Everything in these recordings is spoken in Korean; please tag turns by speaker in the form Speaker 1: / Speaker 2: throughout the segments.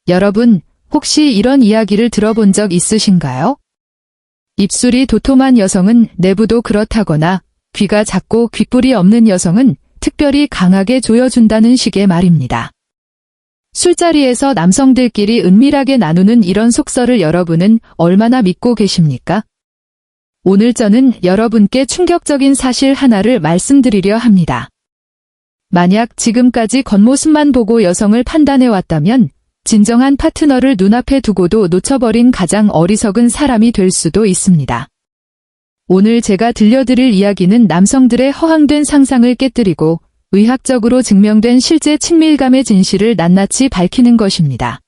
Speaker 1: 여러분, 혹시 이런 이야기를 들어본 적 있으신가요? 입술이 도톰한 여성은 내부도 그렇다거나 귀가 작고 귓불이 없는 여성은 특별히 강하게 조여준다는 식의 말입니다. 술자리에서 남성들끼리 은밀하게 나누는 이런 속설을 여러분은 얼마나 믿고 계십니까? 오늘 저는 여러분께 충격적인 사실 하나를 말씀드리려 합니다. 만약 지금까지 겉모습만 보고 여성을 판단해왔다면 진정한 파트너를 눈앞에 두고도 놓쳐버린 가장 어리석은 사람이 될 수도 있습니다. 오늘 제가 들려드릴 이야기는 남성들의 허황된 상상을 깨뜨리고 의학적으로 증명된 실제 친밀감의 진실을 낱낱이 밝히는 것입니다.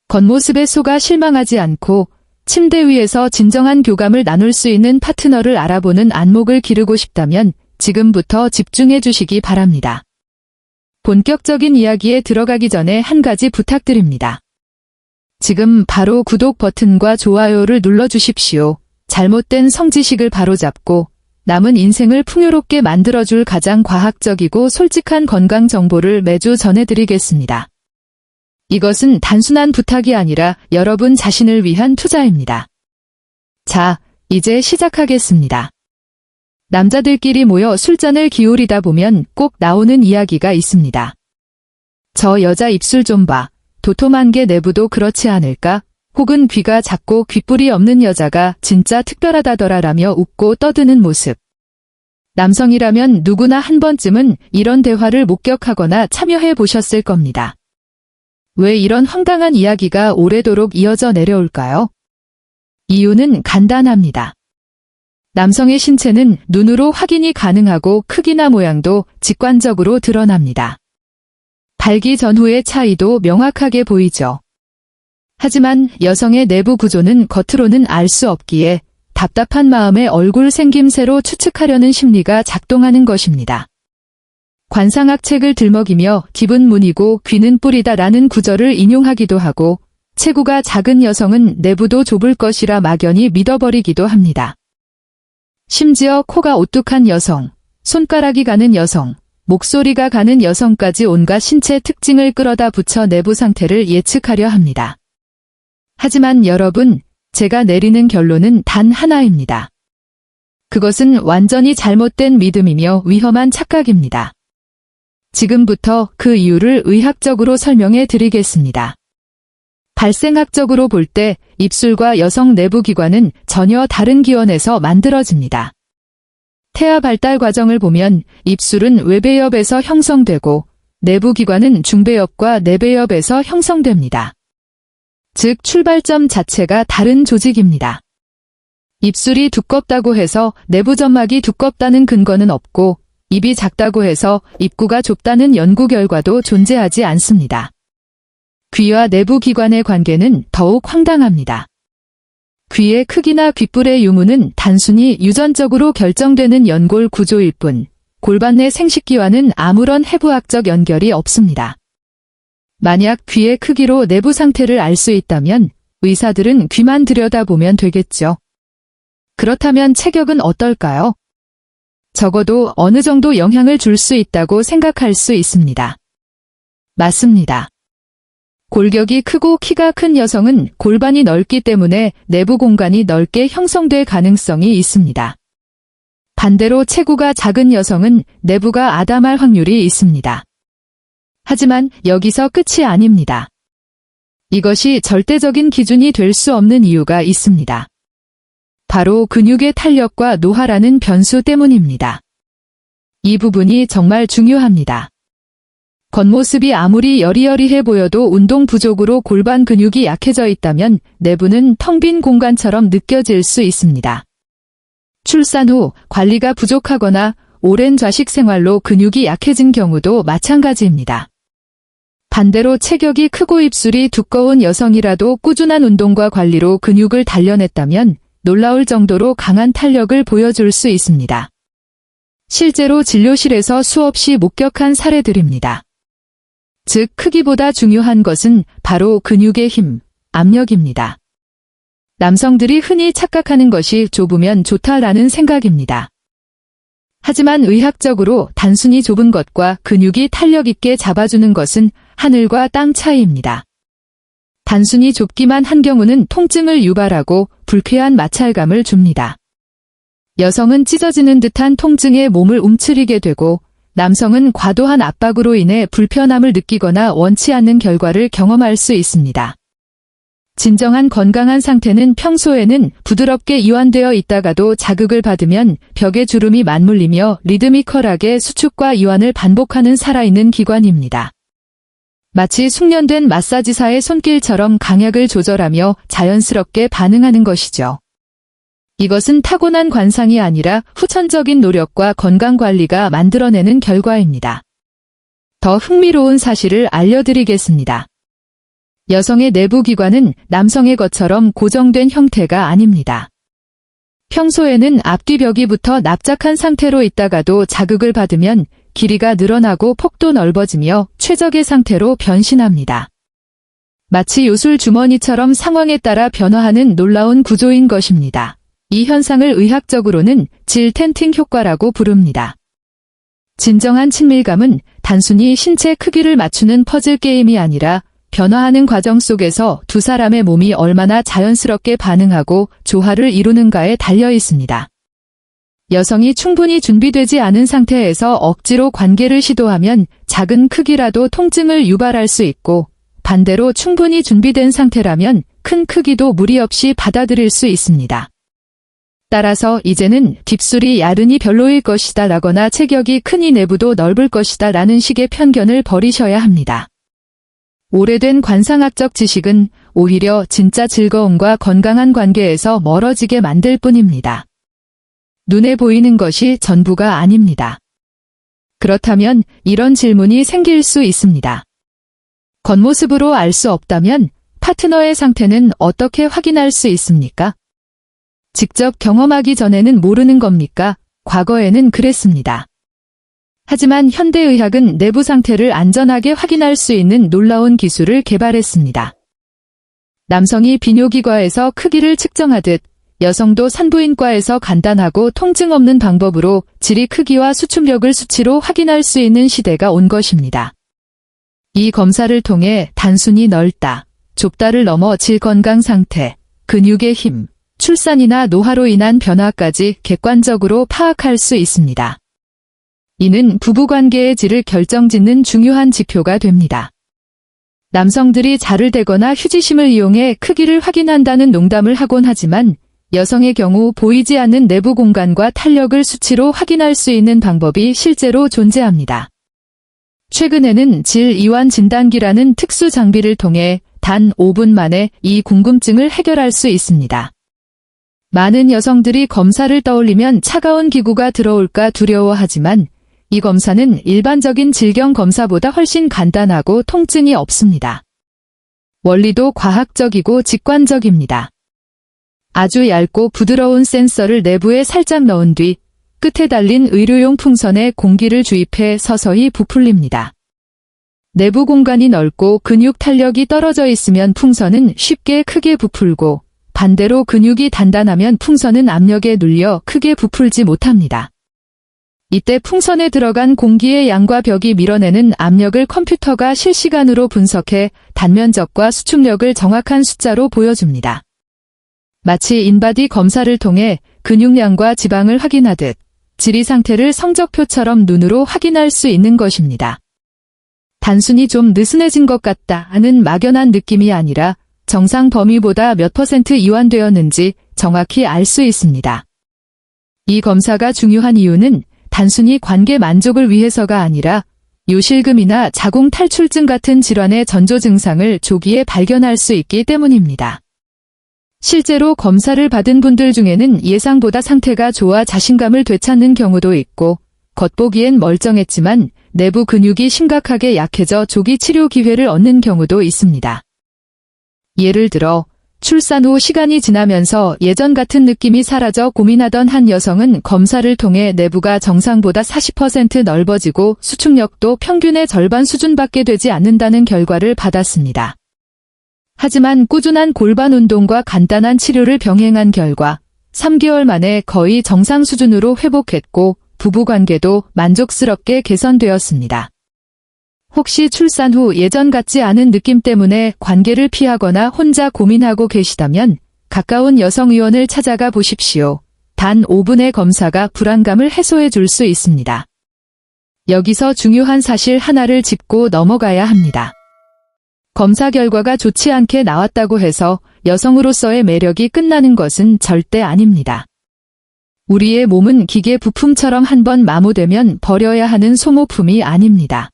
Speaker 1: 겉모습에 속아 실망하지 않고 침대 위에서 진정한 교감을 나눌 수 있는 파트너를 알아보는 안목을 기르고 싶다면 지금부터 집중해 주시기 바랍니다. 본격적인 이야기에 들어가기 전에 한 가지 부탁드립니다. 지금 바로 구독 버튼과 좋아요를 눌러주십시오. 잘못된 성지식을 바로잡고 남은 인생을 풍요롭게 만들어줄 가장 과학적이고 솔직한 건강 정보를 매주 전해드리겠습니다. 이것은 단순한 부탁이 아니라 여러분 자신을 위한 투자입니다. 자, 이제 시작하겠습니다. 남자들끼리 모여 술잔을 기울이다 보면 꼭 나오는 이야기가 있습니다. 저 여자 입술 좀 봐. 도톰한 게 내부도 그렇지 않을까? 혹은 귀가 작고 귓불이 없는 여자가 진짜 특별하다더라라며 웃고 떠드는 모습. 남성이라면 누구나 한 번쯤은 이런 대화를 목격하거나 참여해 보셨을 겁니다. 왜 이런 황당한 이야기가 오래도록 이어져 내려올까요? 이유는 간단합니다. 남성의 신체는 눈으로 확인이 가능하고 크기나 모양도 직관적으로 드러납니다. 발기 전후의 차이도 명확하게 보이죠. 하지만 여성의 내부 구조는 겉으로는 알 수 없기에 답답한 마음에 얼굴 생김새로 추측하려는 심리가 작동하는 것입니다. 관상학 책을 들먹이며 귀는 문이고 귀는 뿔이다라는 구절을 인용하기도 하고 체구가 작은 여성은 내부도 좁을 것이라 막연히 믿어버리기도 합니다. 심지어 코가 오뚝한 여성, 손가락이 가는 여성, 목소리가 가는 여성까지 온갖 신체 특징을 끌어다 붙여 내부 상태를 예측하려 합니다. 하지만 여러분, 제가 내리는 결론은 단 하나입니다. 그것은 완전히 잘못된 믿음이며 위험한 착각입니다. 지금부터 그 이유를 의학적으로 설명해 드리겠습니다. 발생학적으로 볼 때 입술과 여성 내부 기관은 전혀 다른 기원에서 만들어집니다. 태아 발달 과정을 보면 입술은 외배엽에서 형성되고 내부 기관은 중배엽과 내배엽에서 형성됩니다. 즉 출발점 자체가 다른 조직입니다. 입술이 두껍다고 해서 내부 점막이 두껍다는 근거는 없고 입이 작다고 해서 입구가 좁다는 연구 결과도 존재하지 않습니다. 귀와 내부 기관의 관계는 더욱 황당합니다. 귀의 크기나 귓불의 유무는 단순히 유전적으로 결정되는 연골 구조일 뿐 골반 내 생식기와는 아무런 해부학적 연결이 없습니다. 만약 귀의 크기로 내부 상태를 알 수 있다면 의사들은 귀만 들여다보면 되겠죠. 그렇다면 체격은 어떨까요? 적어도 어느 정도 영향을 줄 수 있다고 생각할 수 있습니다. 맞습니다. 골격이 크고 키가 큰 여성은 골반이 넓기 때문에 내부 공간이 넓게 형성될 가능성이 있습니다. 반대로 체구가 작은 여성은 내부가 아담할 확률이 있습니다. 하지만 여기서 끝이 아닙니다. 이것이 절대적인 기준이 될 수 없는 이유가 있습니다. 바로 근육의 탄력과 노화라는 변수 때문입니다. 이 부분이 정말 중요합니다. 겉모습이 아무리 여리여리해 보여도 운동 부족으로 골반 근육이 약해져 있다면 내부는 텅 빈 공간처럼 느껴질 수 있습니다. 출산 후 관리가 부족하거나 오랜 좌식 생활로 근육이 약해진 경우도 마찬가지입니다. 반대로 체격이 크고 입술이 두꺼운 여성이라도 꾸준한 운동과 관리로 근육을 단련했다면 놀라울 정도로 강한 탄력을 보여줄 수 있습니다. 실제로 진료실에서 수없이 목격한 사례들입니다. 즉 크기보다 중요한 것은 바로 근육의 힘, 압력입니다. 남성들이 흔히 착각하는 것이 좁으면 좋다라는 생각입니다. 하지만 의학적으로 단순히 좁은 것과 근육이 탄력 있게 잡아주는 것은 하늘과 땅 차이입니다. 단순히 좁기만 한 경우는 통증을 유발하고 불쾌한 마찰감을 줍니다. 여성은 찢어지는 듯한 통증에 몸을 움츠리게 되고 남성은 과도한 압박으로 인해 불편함을 느끼거나 원치 않는 결과를 경험할 수 있습니다. 진정한 건강한 상태는 평소에는 부드럽게 이완되어 있다가도 자극을 받으면 벽에 주름이 맞물리며 리드미컬하게 수축과 이완을 반복하는 살아있는 기관입니다. 마치 숙련된 마사지사의 손길처럼 강약을 조절하며 자연스럽게 반응하는 것이죠. 이것은 타고난 관상이 아니라 후천적인 노력과 건강관리가 만들어내는 결과입니다. 더 흥미로운 사실을 알려드리겠습니다. 여성의 내부 기관은 남성의 것처럼 고정된 형태가 아닙니다. 평소에는 앞뒤 벽이 붙어 납작한 상태로 있다가도 자극을 받으면 길이가 늘어나고 폭도 넓어지며 최적의 상태로 변신합니다. 마치 요술 주머니처럼 상황에 따라 변화하는 놀라운 구조인 것입니다. 이 현상을 의학적으로는 질 텐팅 효과라고 부릅니다. 진정한 친밀감은 단순히 신체 크기를 맞추는 퍼즐 게임이 아니라 변화하는 과정 속에서 두 사람의 몸이 얼마나 자연스럽게 반응하고 조화를 이루는가에 달려 있습니다. 여성이 충분히 준비되지 않은 상태에서 억지로 관계를 시도하면 작은 크기라도 통증을 유발할 수 있고 반대로 충분히 준비된 상태라면 큰 크기도 무리 없이 받아들일 수 있습니다. 따라서 이제는 딥술이 야른이 별로일 것이다 라거나 체격이 크니 내부도 넓을 것이다 라는 식의 편견을 버리셔야 합니다. 오래된 관상학적 지식은 오히려 진짜 즐거움과 건강한 관계에서 멀어지게 만들 뿐입니다. 눈에 보이는 것이 전부가 아닙니다. 그렇다면 이런 질문이 생길 수 있습니다. 겉모습으로 알 수 없다면 파트너의 상태는 어떻게 확인할 수 있습니까? 직접 경험하기 전에는 모르는 겁니까? 과거에는 그랬습니다. 하지만 현대의학은 내부 상태를 안전하게 확인할 수 있는 놀라운 기술을 개발했습니다. 남성이 비뇨기과에서 크기를 측정하듯 여성도 산부인과에서 간단하고 통증 없는 방법으로 질의 크기와 수축력을 수치로 확인할 수 있는 시대가 온 것입니다. 이 검사를 통해 단순히 넓다, 좁다를 넘어 질 건강 상태, 근육의 힘, 출산이나 노화로 인한 변화까지 객관적으로 파악할 수 있습니다. 이는 부부관계의 질을 결정짓는 중요한 지표가 됩니다. 남성들이 자를 대거나 휴지심을 이용해 크기를 확인한다는 농담을 하곤 하지만 여성의 경우 보이지 않는 내부 공간과 탄력을 수치로 확인할 수 있는 방법이 실제로 존재합니다. 최근에는 질 이완 진단기라는 특수 장비를 통해 단 5분 만에 이 궁금증을 해결할 수 있습니다. 많은 여성들이 검사를 떠올리면 차가운 기구가 들어올까 두려워하지만 이 검사는 일반적인 질경 검사보다 훨씬 간단하고 통증이 없습니다. 원리도 과학적이고 직관적입니다. 아주 얇고 부드러운 센서를 내부에 살짝 넣은 뒤 끝에 달린 의료용 풍선에 공기를 주입해 서서히 부풀립니다. 내부 공간이 넓고 근육 탄력이 떨어져 있으면 풍선은 쉽게 크게 부풀고 반대로 근육이 단단하면 풍선은 압력에 눌려 크게 부풀지 못합니다. 이때 풍선에 들어간 공기의 양과 벽이 밀어내는 압력을 컴퓨터가 실시간으로 분석해 단면적과 수축력을 정확한 숫자로 보여줍니다. 마치 인바디 검사를 통해 근육량과 지방을 확인하듯 질의 상태를 성적표처럼 눈으로 확인할 수 있는 것입니다. 단순히 좀 느슨해진 것 같다 하는 막연한 느낌이 아니라 정상 범위보다 몇 % 이완되었는지 정확히 알 수 있습니다. 이 검사가 중요한 이유는 단순히 관계 만족을 위해서가 아니라 요실금이나 자궁 탈출증 같은 질환의 전조 증상을 조기에 발견할 수 있기 때문입니다. 실제로 검사를 받은 분들 중에는 예상보다 상태가 좋아 자신감을 되찾는 경우도 있고 겉보기엔 멀쩡했지만 내부 근육이 심각하게 약해져 조기 치료 기회를 얻는 경우도 있습니다. 예를 들어 출산 후 시간이 지나면서 예전 같은 느낌이 사라져 고민하던 한 여성은 검사를 통해 내부가 정상보다 40% 넓어지고 수축력도 평균의 절반 수준밖에 되지 않는다는 결과를 받았습니다. 하지만 꾸준한 골반 운동과 간단한 치료를 병행한 결과 3개월 만에 거의 정상 수준으로 회복했고 부부관계도 만족스럽게 개선되었습니다. 혹시 출산 후 예전 같지 않은 느낌 때문에 관계를 피하거나 혼자 고민하고 계시다면 가까운 여성의원을 찾아가 보십시오. 단 5분의 검사가 불안감을 해소해 줄 수 있습니다. 여기서 중요한 사실 하나를 짚고 넘어가야 합니다. 검사 결과가 좋지 않게 나왔다고 해서 여성으로서의 매력이 끝나는 것은 절대 아닙니다. 우리의 몸은 기계 부품처럼 한번 마모되면 버려야 하는 소모품이 아닙니다.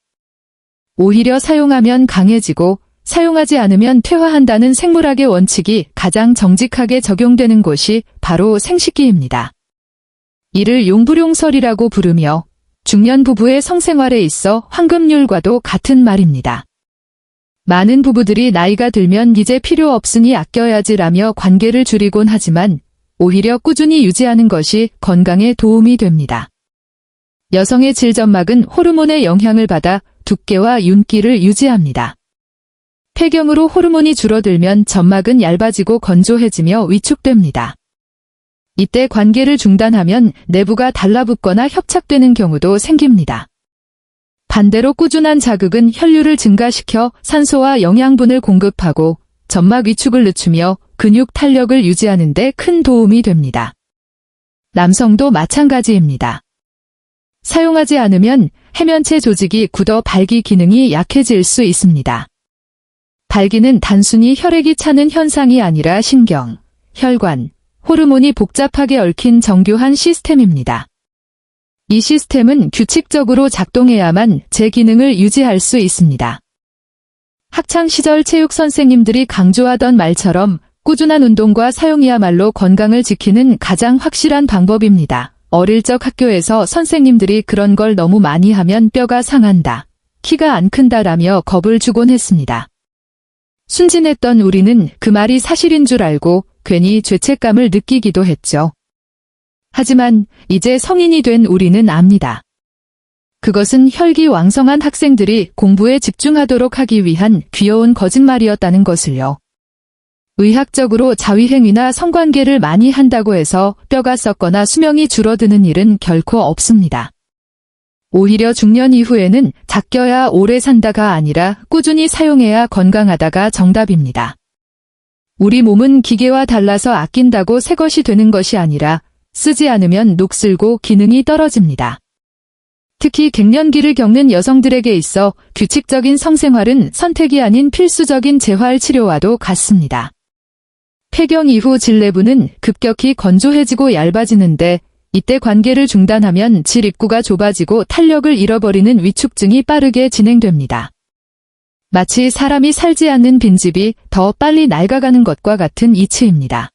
Speaker 1: 오히려 사용하면 강해지고 사용하지 않으면 퇴화한다는 생물학의 원칙이 가장 정직하게 적용되는 곳이 바로 생식기입니다. 이를 용불용설이라고 부르며 중년 부부의 성생활에 있어 황금률과도 같은 말입니다. 많은 부부들이 나이가 들면 이제 필요 없으니 아껴야지라며 관계를 줄이곤 하지만 오히려 꾸준히 유지하는 것이 건강에 도움이 됩니다. 여성의 질점막은 호르몬의 영향을 받아 두께와 윤기를 유지합니다. 폐경으로 호르몬이 줄어들면 점막은 얇아지고 건조해지며 위축됩니다. 이때 관계를 중단하면 내부가 달라붙거나 협착되는 경우도 생깁니다. 반대로 꾸준한 자극은 혈류를 증가시켜 산소와 영양분을 공급하고 점막 위축을 늦추며 근육 탄력을 유지하는 데 큰 도움이 됩니다. 남성도 마찬가지입니다. 사용하지 않으면 해면체 조직이 굳어 발기 기능이 약해질 수 있습니다. 발기는 단순히 혈액이 차는 현상이 아니라 신경, 혈관, 호르몬이 복잡하게 얽힌 정교한 시스템입니다. 이 시스템은 규칙적으로 작동해야만 제 기능을 유지할 수 있습니다. 학창시절 체육 선생님들이 강조하던 말처럼 꾸준한 운동과 사용이야말로 건강을 지키는 가장 확실한 방법입니다. 어릴 적 학교에서 선생님들이 그런 걸 너무 많이 하면 뼈가 상한다, 키가 안 큰다라며 겁을 주곤 했습니다. 순진했던 우리는 그 말이 사실인 줄 알고 괜히 죄책감을 느끼기도 했죠. 하지만 이제 성인이 된 우리는 압니다. 그것은 혈기왕성한 학생들이 공부에 집중하도록 하기 위한 귀여운 거짓말이었다는 것을요. 의학적으로 자위행위나 성관계를 많이 한다고 해서 뼈가 썩거나 수명이 줄어드는 일은 결코 없습니다. 오히려 중년 이후에는 작겨야 오래 산다가 아니라 꾸준히 사용해야 건강하다가 정답입니다. 우리 몸은 기계와 달라서 아낀다고 새 것이 되는 것이 아니라 쓰지 않으면 녹슬고 기능이 떨어집니다. 특히 갱년기를 겪는 여성들에게 있어 규칙적인 성생활은 선택이 아닌 필수적인 재활 치료와도 같습니다. 폐경 이후 질내부는 급격히 건조해지고 얇아지는데 이때 관계를 중단하면 질 입구가 좁아지고 탄력을 잃어버리는 위축증이 빠르게 진행됩니다. 마치 사람이 살지 않는 빈집이 더 빨리 낡아가는 것과 같은 이치입니다.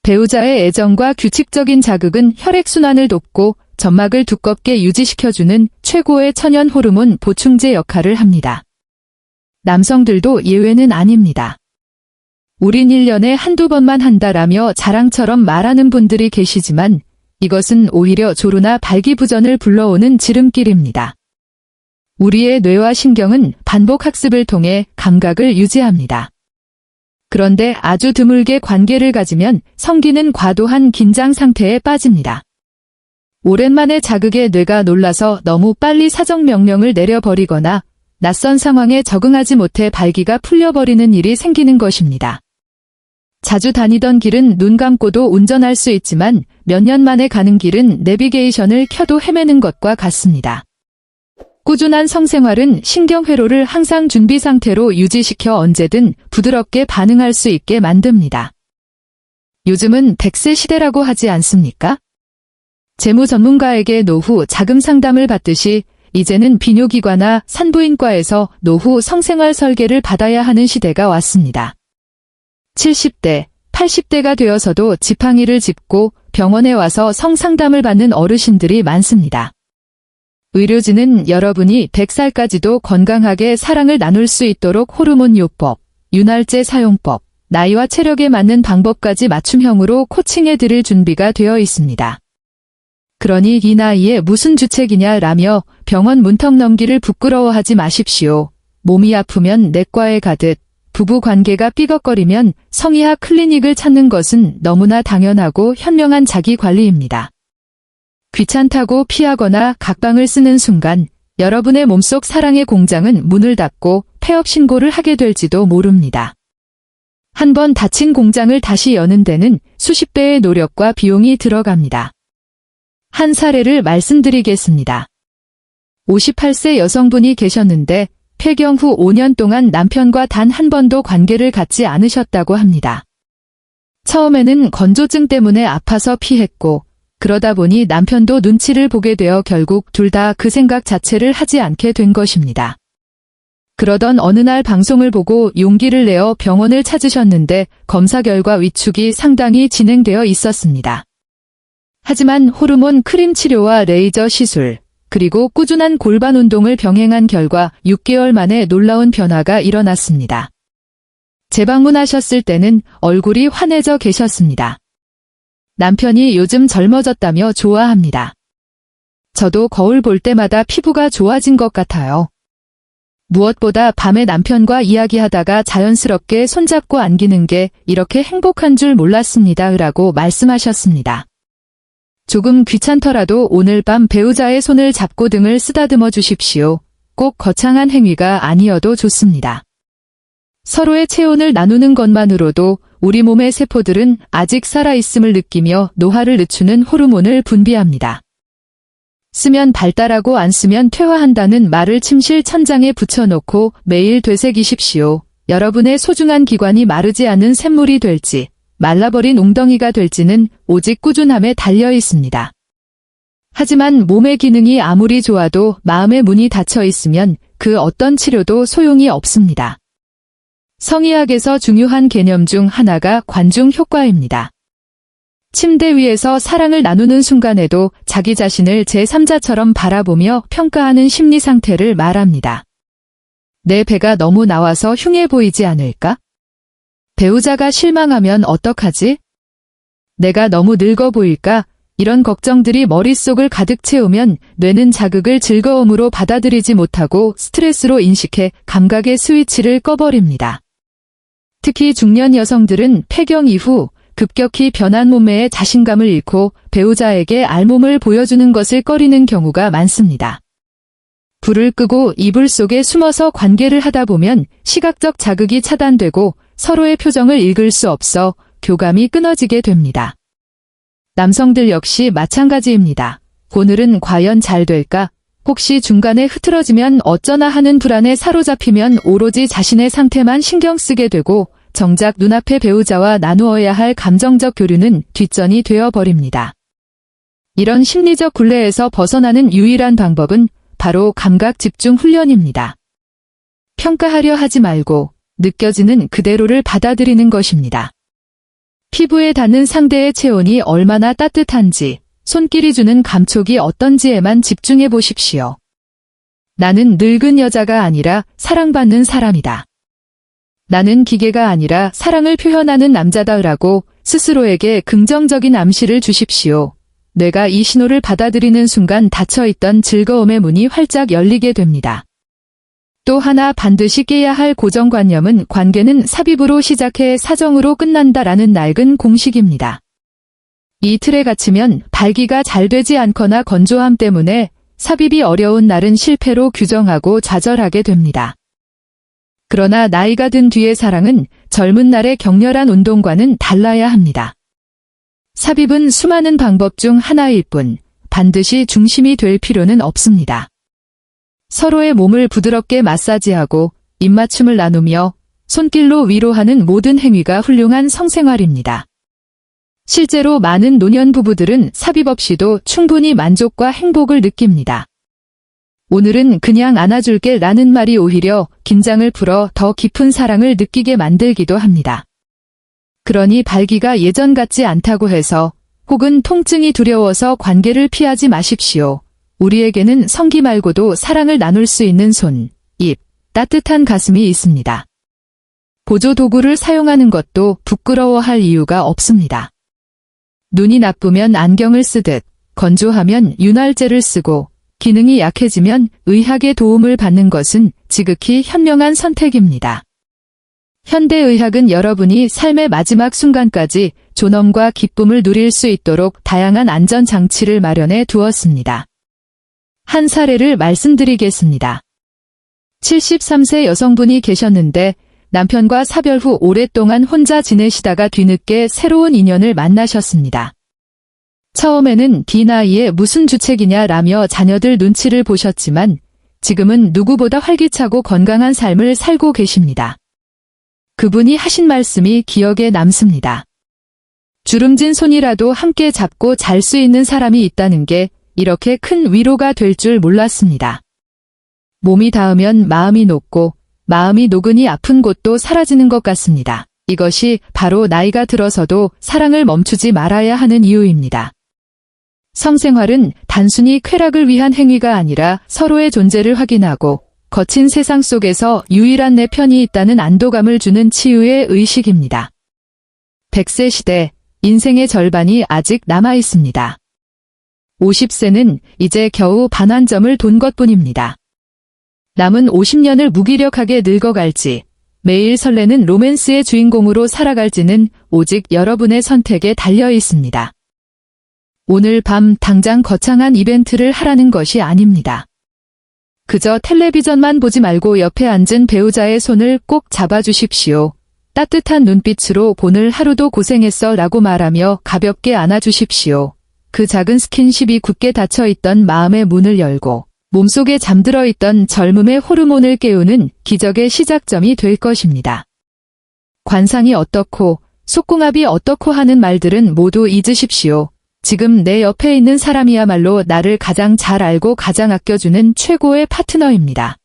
Speaker 1: 배우자의 애정과 규칙적인 자극은 혈액순환을 돕고 점막을 두껍게 유지시켜주는 최고의 천연 호르몬 보충제 역할을 합니다. 남성들도 예외는 아닙니다. 우린 1년에 한두 번만 한다라며 자랑처럼 말하는 분들이 계시지만 이것은 오히려 조루나 발기부전을 불러오는 지름길입니다. 우리의 뇌와 신경은 반복 학습을 통해 감각을 유지합니다. 그런데 아주 드물게 관계를 가지면 성기는 과도한 긴장 상태에 빠집니다. 오랜만에 자극에 뇌가 놀라서 너무 빨리 사정명령을 내려버리거나 낯선 상황에 적응하지 못해 발기가 풀려버리는 일이 생기는 것입니다. 자주 다니던 길은 눈 감고도 운전할 수 있지만 몇 년 만에 가는 길은 내비게이션을 켜도 헤매는 것과 같습니다. 꾸준한 성생활은 신경회로를 항상 준비 상태로 유지시켜 언제든 부드럽게 반응할 수 있게 만듭니다. 요즘은 100세 시대라고 하지 않습니까? 재무 전문가에게 노후 자금 상담을 받듯이 이제는 비뇨기과나 산부인과에서 노후 성생활 설계를 받아야 하는 시대가 왔습니다. 70대, 80대가 되어서도 지팡이를 짚고 병원에 와서 성상담을 받는 어르신들이 많습니다. 의료진은 여러분이 100살까지도 건강하게 사랑을 나눌 수 있도록 호르몬 요법, 윤활제 사용법, 나이와 체력에 맞는 방법까지 맞춤형으로 코칭해 드릴 준비가 되어 있습니다. 그러니 이 나이에 무슨 주책이냐라며 병원 문턱 넘기를 부끄러워하지 마십시오. 몸이 아프면 내과에 가듯 부부 관계가 삐걱거리면 성의학 클리닉을 찾는 것은 너무나 당연하고 현명한 자기 관리입니다. 귀찮다고 피하거나 각방을 쓰는 순간 여러분의 몸속 사랑의 공장은 문을 닫고 폐업 신고를 하게 될지도 모릅니다. 한번 닫힌 공장을 다시 여는 데는 수십 배의 노력과 비용이 들어갑니다. 한 사례를 말씀드리겠습니다. 58세 여성분이 계셨는데 폐경 후 5년 동안 남편과 단 한 번도 관계를 갖지 않으셨다고 합니다. 처음에는 건조증 때문에 아파서 피했고 그러다 보니 남편도 눈치를 보게 되어 결국 둘 다 그 생각 자체를 하지 않게 된 것입니다. 그러던 어느 날 방송을 보고 용기를 내어 병원을 찾으셨는데 검사 결과 위축이 상당히 진행되어 있었습니다. 하지만 호르몬 크림 치료와 레이저 시술, 그리고 꾸준한 골반 운동을 병행한 결과 6개월 만에 놀라운 변화가 일어났습니다. 재방문하셨을 때는 얼굴이 환해져 계셨습니다. 남편이 요즘 젊어졌다며 좋아합니다. 저도 거울 볼 때마다 피부가 좋아진 것 같아요. 무엇보다 밤에 남편과 이야기하다가 자연스럽게 손잡고 안기는 게 이렇게 행복한 줄 몰랐습니다. 라고 말씀하셨습니다. 조금 귀찮더라도 오늘 밤 배우자의 손을 잡고 등을 쓰다듬어 주십시오. 꼭 거창한 행위가 아니어도 좋습니다. 서로의 체온을 나누는 것만으로도 우리 몸의 세포들은 아직 살아있음을 느끼며 노화를 늦추는 호르몬을 분비합니다. 쓰면 발달하고 안 쓰면 퇴화한다는 말을 침실 천장에 붙여놓고 매일 되새기십시오. 여러분의 소중한 기관이 마르지 않는 샘물이 될지 말라버린 웅덩이가 될지는 오직 꾸준함에 달려 있습니다. 하지만 몸의 기능이 아무리 좋아도 마음의 문이 닫혀 있으면 그 어떤 치료도 소용이 없습니다. 성의학에서 중요한 개념 중 하나가 관중 효과입니다. 침대 위에서 사랑을 나누는 순간에도 자기 자신을 제3자처럼 바라보며 평가하는 심리 상태를 말합니다. 내 배가 너무 나와서 흉해 보이지 않을까? 배우자가 실망하면 어떡하지? 내가 너무 늙어 보일까? 이런 걱정들이 머릿속을 가득 채우면 뇌는 자극을 즐거움으로 받아들이지 못하고 스트레스로 인식해 감각의 스위치를 꺼버립니다. 특히 중년 여성들은 폐경 이후 급격히 변한 몸매에 자신감을 잃고 배우자에게 알몸을 보여주는 것을 꺼리는 경우가 많습니다. 불을 끄고 이불 속에 숨어서 관계를 하다 보면 시각적 자극이 차단되고 서로의 표정을 읽을 수 없어 교감이 끊어지게 됩니다. 남성들 역시 마찬가지입니다. 오늘은 과연 잘 될까? 혹시 중간에 흐트러지면 어쩌나 하는 불안에 사로잡히면 오로지 자신의 상태만 신경 쓰게 되고 정작 눈앞의 배우자와 나누어야 할 감정적 교류는 뒷전이 되어버립니다. 이런 심리적 굴레에서 벗어나는 유일한 방법은 바로 감각 집중 훈련입니다. 평가하려 하지 말고 느껴지는 그대로를 받아들이는 것입니다. 피부에 닿는 상대의 체온이 얼마나 따뜻한지, 손길이 주는 감촉이 어떤지에만 집중해 보십시오. 나는 늙은 여자가 아니라 사랑받는 사람이다. 나는 기계가 아니라 사랑을 표현하는 남자다라고 스스로에게 긍정적인 암시를 주십시오. 뇌가 이 신호를 받아들이는 순간 닫혀있던 즐거움의 문이 활짝 열리게 됩니다. 또 하나 반드시 깨야 할 고정관념은 관계는 삽입으로 시작해 사정으로 끝난다라는 낡은 공식입니다. 이 틀에 갇히면 발기가 잘 되지 않거나 건조함 때문에 삽입이 어려운 날은 실패로 규정하고 좌절하게 됩니다. 그러나 나이가 든 뒤의 사랑은 젊은 날의 격렬한 운동과는 달라야 합니다. 삽입은 수많은 방법 중 하나일 뿐 반드시 중심이 될 필요는 없습니다. 서로의 몸을 부드럽게 마사지하고 입맞춤을 나누며 손길로 위로하는 모든 행위가 훌륭한 성생활입니다. 실제로 많은 노년 부부들은 삽입 없이도 충분히 만족과 행복을 느낍니다. 오늘은 그냥 안아줄게 라는 말이 오히려 긴장을 풀어 더 깊은 사랑을 느끼게 만들기도 합니다. 그러니 발기가 예전 같지 않다고 해서 혹은 통증이 두려워서 관계를 피하지 마십시오. 우리에게는 성기 말고도 사랑을 나눌 수 있는 손, 입, 따뜻한 가슴이 있습니다. 보조 도구를 사용하는 것도 부끄러워할 이유가 없습니다. 눈이 나쁘면 안경을 쓰듯, 건조하면 윤활제를 쓰고, 기능이 약해지면 의학의 도움을 받는 것은 지극히 현명한 선택입니다. 현대의학은 여러분이 삶의 마지막 순간까지 존엄과 기쁨을 누릴 수 있도록 다양한 안전장치를 마련해 두었습니다. 한 사례를 말씀드리겠습니다. 73세 여성분이 계셨는데 남편과 사별 후 오랫동안 혼자 지내시다가 뒤늦게 새로운 인연을 만나셨습니다. 처음에는 네 나이에 무슨 주책이냐라며 자녀들 눈치를 보셨지만 지금은 누구보다 활기차고 건강한 삶을 살고 계십니다. 그분이 하신 말씀이 기억에 남습니다. 주름진 손이라도 함께 잡고 잘 수 있는 사람이 있다는 게 이렇게 큰 위로가 될 줄 몰랐습니다. 몸이 닿으면 마음이 녹고 마음이 녹으니 아픈 곳도 사라지는 것 같습니다. 이것이 바로 나이가 들어서도 사랑을 멈추지 말아야 하는 이유입니다. 성생활은 단순히 쾌락을 위한 행위가 아니라 서로의 존재를 확인하고 거친 세상 속에서 유일한 내 편이 있다는 안도감을 주는 치유의 의식입니다. 100세 시대, 인생의 절반이 아직 남아 있습니다. 50세는 이제 겨우 반 한 점을 돈 것뿐입니다. 남은 50년을 무기력하게 늙어갈지, 매일 설레는 로맨스의 주인공으로 살아갈지는 오직 여러분의 선택에 달려 있습니다. 오늘 밤 당장 거창한 이벤트를 하라는 것이 아닙니다. 그저 텔레비전만 보지 말고 옆에 앉은 배우자의 손을 꼭 잡아주십시오. 따뜻한 눈빛으로 오늘 하루도 고생했어 라고 말하며 가볍게 안아주십시오. 그 작은 스킨십이 굳게 닫혀있던 마음의 문을 열고 몸속에 잠들어 있던 젊음의 호르몬을 깨우는 기적의 시작점이 될 것입니다. 관상이 어떻고 속궁합이 어떻고 하는 말들은 모두 잊으십시오. 지금 내 옆에 있는 사람이야말로 나를 가장 잘 알고 가장 아껴주는 최고의 파트너입니다.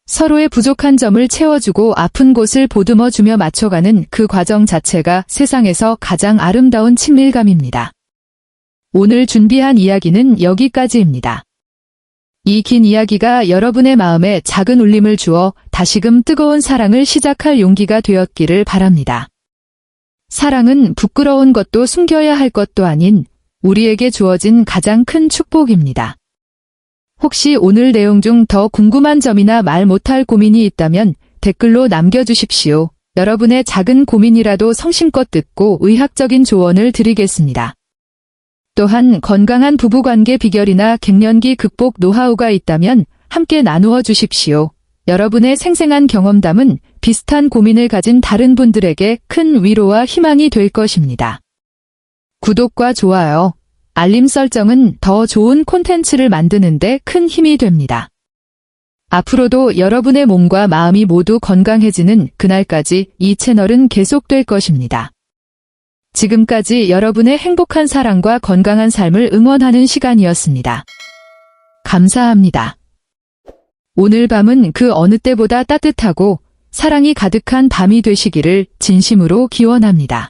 Speaker 1: 서로의 부족한 점을 채워주고 아픈 곳을 보듬어주며 맞춰가는 그 과정 자체가 세상에서 가장 아름다운 친밀감입니다. 오늘 준비한 이야기는 여기까지입니다. 이 긴 이야기가 여러분의 마음에 작은 울림을 주어 다시금 뜨거운 사랑을 시작할 용기가 되었기를 바랍니다. 사랑은 부끄러운 것도 숨겨야 할 것도 아닌 우리에게 주어진 가장 큰 축복입니다. 혹시 오늘 내용 중 더 궁금한 점이나 말 못할 고민이 있다면 댓글로 남겨주십시오. 여러분의 작은 고민이라도 성심껏 듣고 의학적인 조언을 드리겠습니다. 또한 건강한 부부관계 비결이나 갱년기 극복 노하우가 있다면 함께 나누어 주십시오. 여러분의 생생한 경험담은 비슷한 고민을 가진 다른 분들에게 큰 위로와 희망이 될 것입니다. 구독과 좋아요, 알림 설정은 더 좋은 콘텐츠를 만드는 데 큰 힘이 됩니다. 앞으로도 여러분의 몸과 마음이 모두 건강해지는 그날까지 이 채널은 계속될 것입니다. 지금까지 여러분의 행복한 사랑과 건강한 삶을 응원하는 시간이었습니다. 감사합니다. 오늘 밤은 그 어느 때보다 따뜻하고 사랑이 가득한 밤이 되시기를 진심으로 기원합니다.